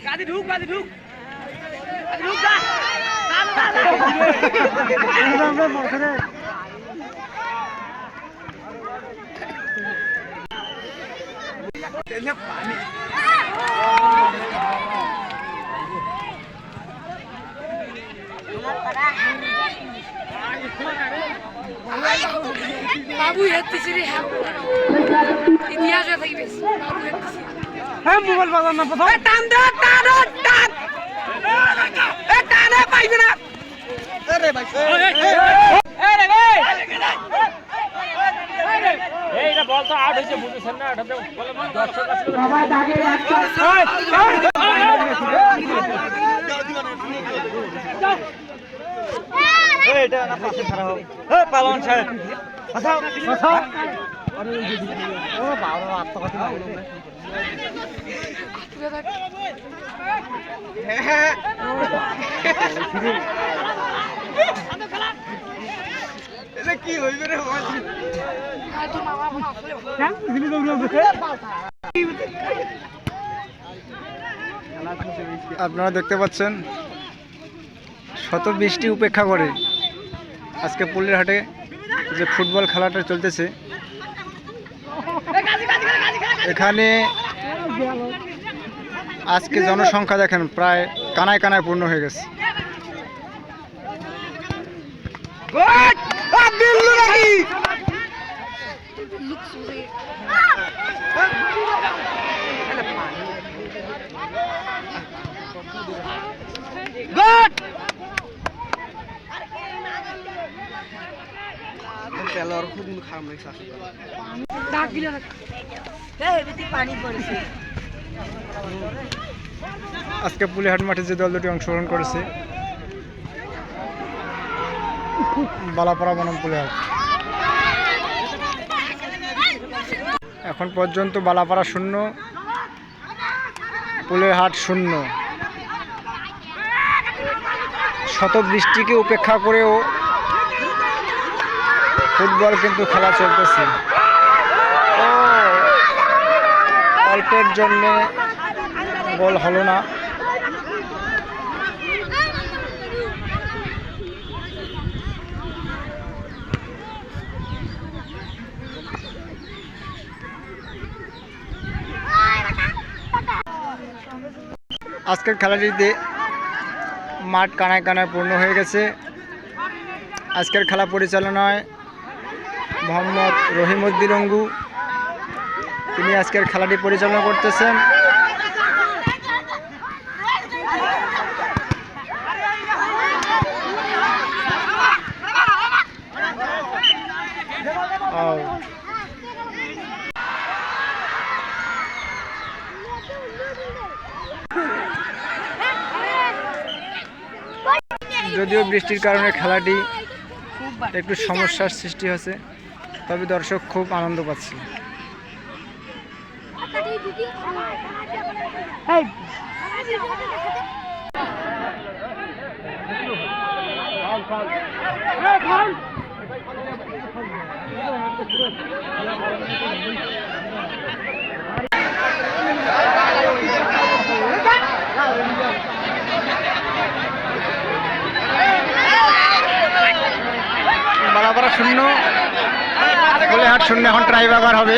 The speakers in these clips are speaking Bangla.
গাড়ি ঢুক ঢুক বাবু হেঁটেছি রে ইতিহাস থাকবে বাবু হেঁটেছি হ্যাঁ মোবাইল বাজার না প্রথম টান দে টান টান এ টানে পাইবে না আরে ভাই এইটা বল তো আউট হইছে বুঝছেন না এটা বলে মানে দর্শক আছে সবাই দাগে রাখছে এটা না পাশে খারাপ হবে এই পালন সাহেব আচ্ছা আচ্ছা আরে ও বাবা আত্মঘাতী লাগলো হ্যাঁ এটা কি হইবে রে আপনারা দেখতে পাচ্ছেন শত বৃষ্টি উপেক্ষা করে আজকে পুলিরহাটে যে ফুটবল খেলাটা চলতেছে এখানে আজকে জনসংখ্যা দেখেন প্রায় কানায় কানায় পূর্ণ হয়ে গেছে। আজকে পুলিরহাট মাঠে যে দল দুটি অংশগ্রহণ করেছে বালাপাড়া বনাম পুলিরহাট, এখন পর্যন্ত বালাপাড়া 0 পুলিরহাট 0। শত বৃষ্টিকে উপেক্ষা করেও ফুটবল কিন্তু খেলা চলতেছে। অল্পের জন্য গোল হলো না। আজকের খেলাটিতে মাঠ কানায় কানায় পূর্ণ হয়ে গেছে। আজকের খেলা পরিচালনায় মোহাম্মদ রহিমউদ্দিন অঙ্গু, তিনি আজকের খেলাটি পরিচালনা করতেছেন। যদিও বৃষ্টির কারণে খেলাটি একটু সমস্যার সৃষ্টি হয়েছে, তবে দর্শক খুব আনন্দ পাচ্ছে। বালাপাড়া 0 পুলিরহাট 0। এখন ট্রাইব্রেকার হবে।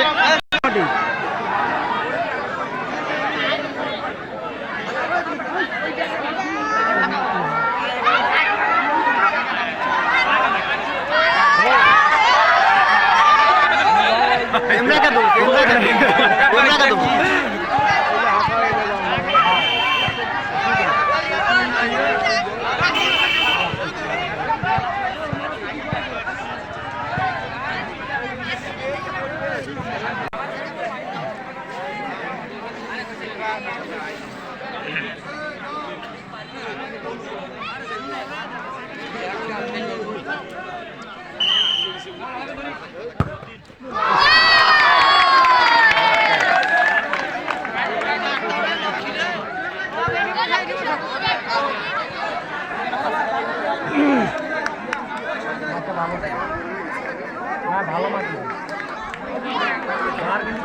ভালো মাটি আর কিন্তু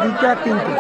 দুইটা তিনটে